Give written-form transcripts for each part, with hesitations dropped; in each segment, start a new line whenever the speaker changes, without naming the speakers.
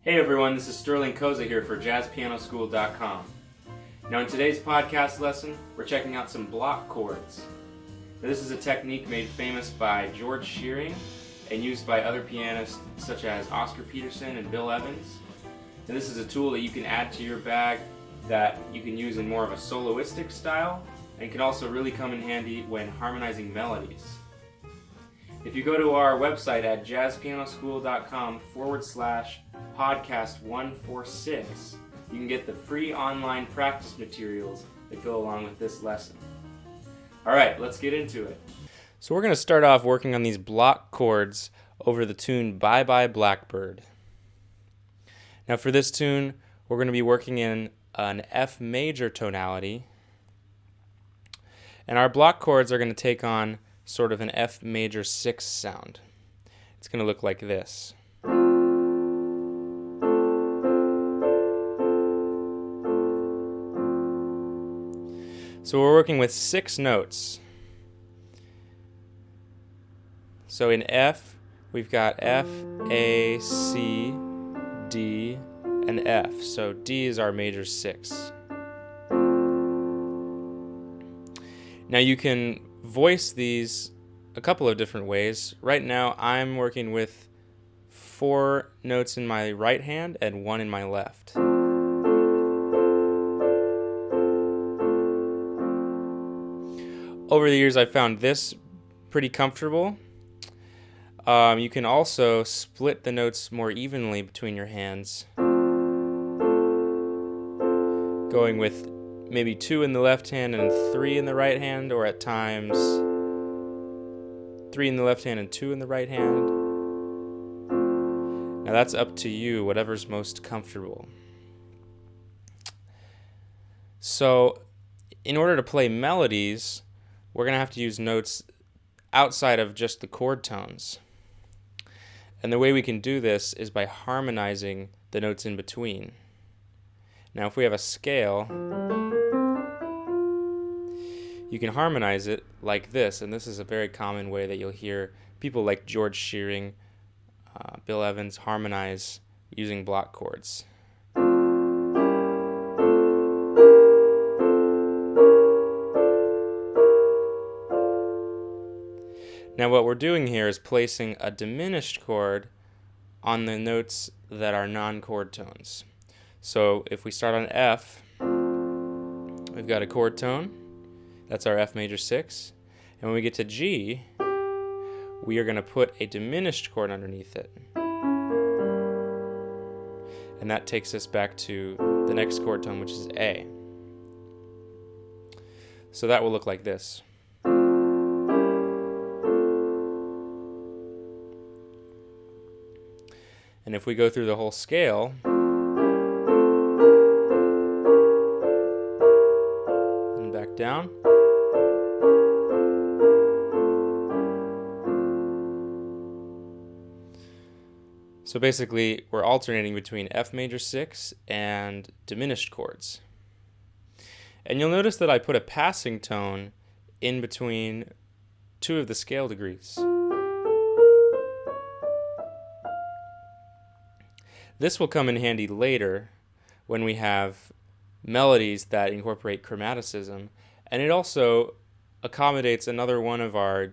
Hey everyone, this is Sterling Koza here for JazzPianoSchool.com. Now in today's podcast lesson, we're checking out some block chords. Now, this is a technique made famous by George Shearing and used by other pianists such as Oscar Peterson and Bill Evans. And this is a tool that you can add to your bag that you can use in more of a soloistic style and can also really come in handy when harmonizing melodies. If you go to our website at jazzpianoSchool.com/podcast 146, you can get the free online practice materials that go along with this lesson. All right, let's get into it. So we're going to start off working on these block chords over the tune Bye Bye Blackbird. Now for this tune, we're going to be working in an F major tonality, and our block chords are going to take on sort of an F major 6 sound. It's going to look like this. So we're working with 6 notes. So in F, we've got F, A, C, D, and F. So D is our major 6. Now you can voice these a couple of different ways. Right now I'm working with 4 notes in my right hand and 1 in my left. Over the years I've found this pretty comfortable. You can also split the notes more evenly between your hands, going with maybe 2 in the left hand and 3 in the right hand, or at times 3 in the left hand and 2 in the right hand. Now that's up to you, whatever's most comfortable. So in order to play melodies, we're going to have to use notes outside of just the chord tones. And the way we can do this is by harmonizing the notes in between. Now if we have a scale, you can harmonize it like this, and this is a very common way that you'll hear people like George Shearing, Bill Evans harmonize using block chords. Now what we're doing here is placing a diminished chord on the notes that are non-chord tones. So if we start on F, we've got a chord tone. That's our F major 6. And when we get to G, we are going to put a diminished chord underneath it. And that takes us back to the next chord tone, which is A. So that will look like this. And if we go through the whole scale, and back down, so basically we're alternating between F major 6 and diminished chords. And you'll notice that I put a passing tone in between 2 of the scale degrees. This will come in handy later when we have melodies that incorporate chromaticism, and it also accommodates another one of our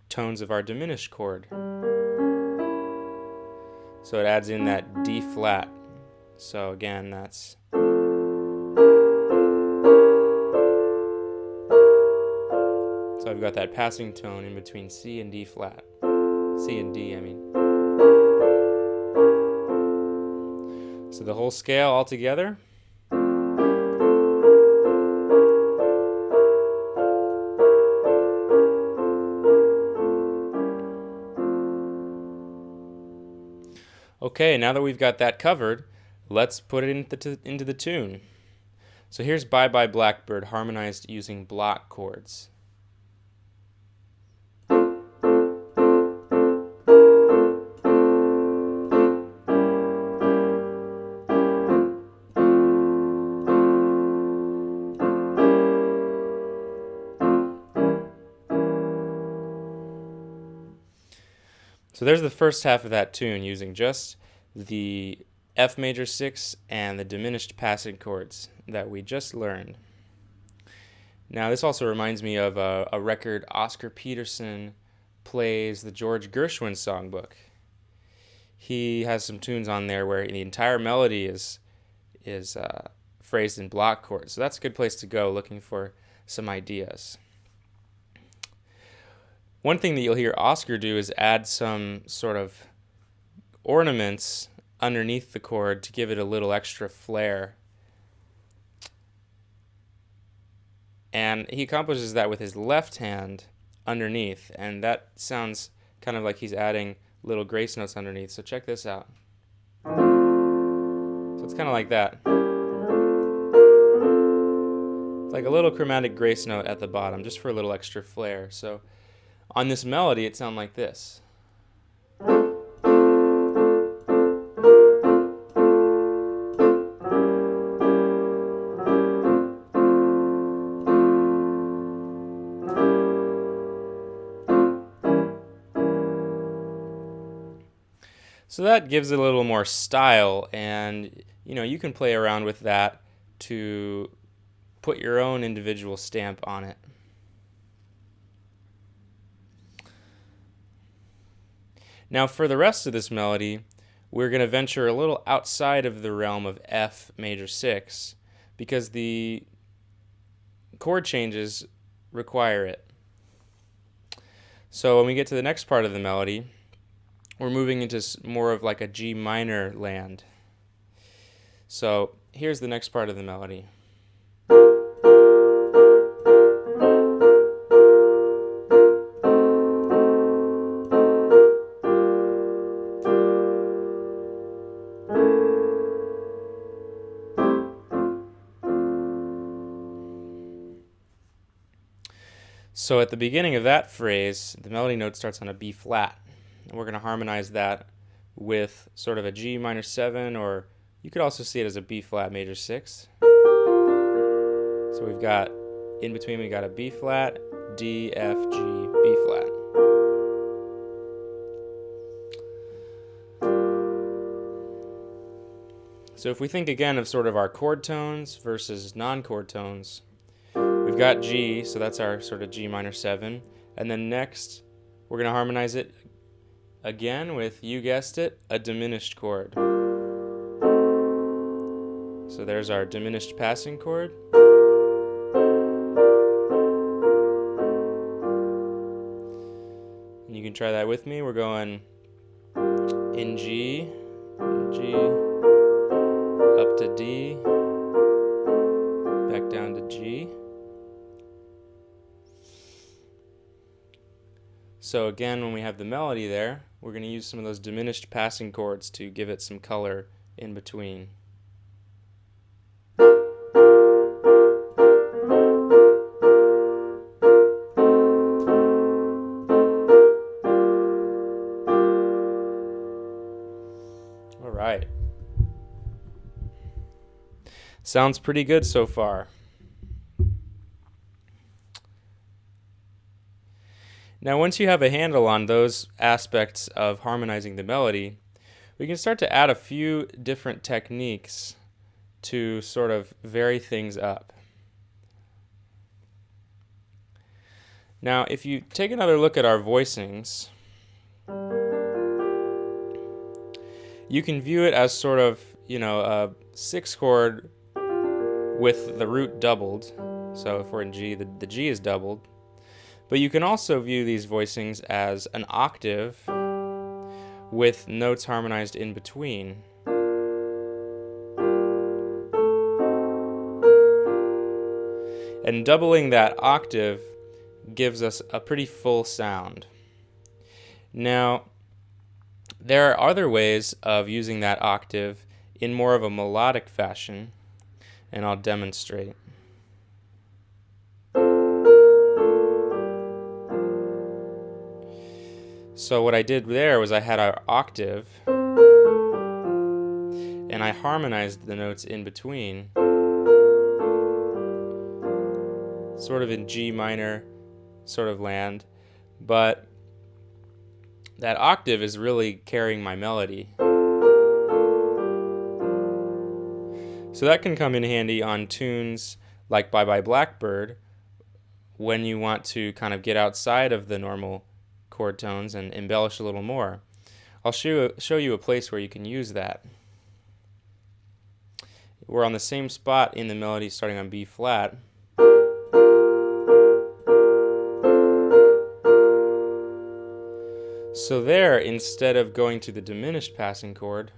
tones of our diminished chord. So it adds in that D flat. So again, that's so I've got that passing tone in between C and D flat. C and D, I mean. So the whole scale all together. Okay, now that we've got that covered, let's put it into the tune. So here's Bye Bye Blackbird harmonized using block chords. So there's the first half of that tune using just the F major 6 and the diminished passing chords that we just learned. Now this also reminds me of a record Oscar Peterson plays, the George Gershwin songbook. He has some tunes on there where the entire melody is phrased in block chords. So that's a good place to go looking for some ideas. One thing that you'll hear Oscar do is add some sort of ornaments underneath the chord to give it a little extra flair. And he accomplishes that with his left hand underneath, and that sounds kind of like he's adding little grace notes underneath. So check this out. So it's kind of like that. It's like a little chromatic grace note at the bottom, just for a little extra flair. So on this melody, it sounds like this. So that gives it a little more style, and you can play around with that to put your own individual stamp on it. Now for the rest of this melody, we're going to venture a little outside of the realm of F major 6 because the chord changes require it. So when we get to the next part of the melody, we're moving into more of like a G minor land. So here's the next part of the melody. So at the beginning of that phrase, the melody note starts on a B flat. And we're going to harmonize that with sort of a G minor 7, or you could also see it as a B flat major 6. So we've got, in between we got a B flat, D, F, G, B flat. So if we think again of sort of our chord tones versus non-chord tones, we've got G, so that's our sort of G minor 7. And then next, we're going to harmonize it again with, you guessed it, a diminished chord. So there's our diminished passing chord. And you can try that with me. We're going in G, up to D, back down to G. So again, when we have the melody there, we're going to use some of those diminished passing chords to give it some color in between. All right. Sounds pretty good so far. Now, once you have a handle on those aspects of harmonizing the melody, we can start to add a few different techniques to sort of vary things up. Now, if you take another look at our voicings, you can view it as sort of, a 6 chord with the root doubled. So if we're in G, the G is doubled. But you can also view these voicings as an octave with notes harmonized in between. And doubling that octave gives us a pretty full sound. Now, there are other ways of using that octave in more of a melodic fashion, and I'll demonstrate. So what I did there was I had our octave, and I harmonized the notes in between, sort of in G minor sort of land, but that octave is really carrying my melody. So that can come in handy on tunes like Bye Bye Blackbird when you want to kind of get outside of the normal chord tones and embellish a little more. I'll show you a place where you can use that. We're on the same spot in the melody starting on B flat. So there, instead of going to the diminished passing chord,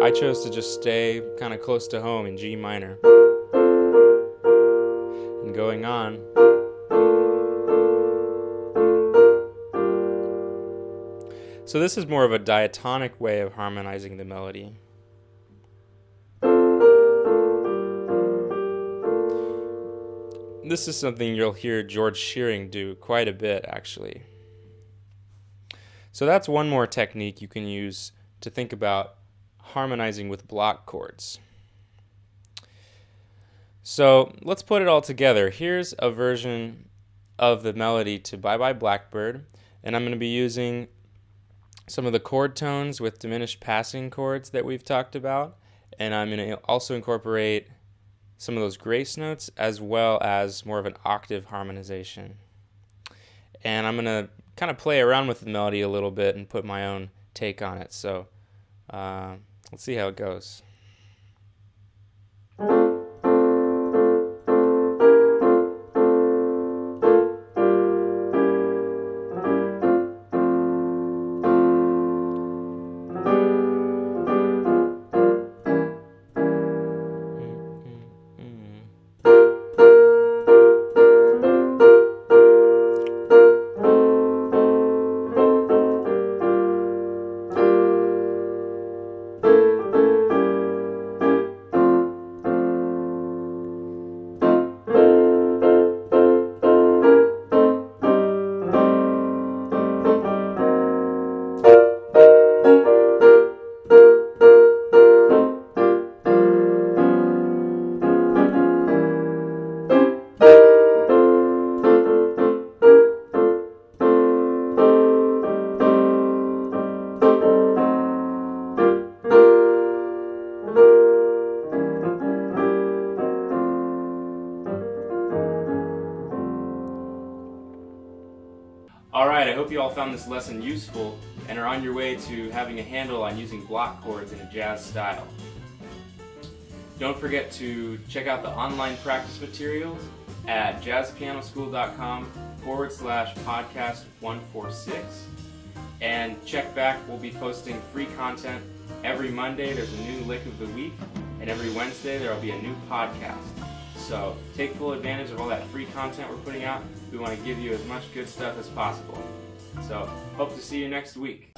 I chose to just stay kind of close to home in G minor. And going on. So this is more of a diatonic way of harmonizing the melody. This is something you'll hear George Shearing do quite a bit, actually. So that's one more technique you can use to think about harmonizing with block chords. So let's put it all together. Here's a version of the melody to Bye Bye Blackbird, and I'm going to be using some of the chord tones with diminished passing chords that we've talked about, and I'm going to also incorporate some of those grace notes as well as more of an octave harmonization. And I'm going to kind of play around with the melody a little bit and put my own take on it. So let's see how it goes. Alright, I hope you all found this lesson useful and are on your way to having a handle on using block chords in a jazz style. Don't forget to check out the online practice materials at jazzpianoschool.com/podcast146 and check back. We'll be posting free content every Monday. There's a new lick of the week, and every Wednesday there will be a new podcast. So take full advantage of all that free content we're putting out. We want to give you as much good stuff as possible. So hope to see you next week.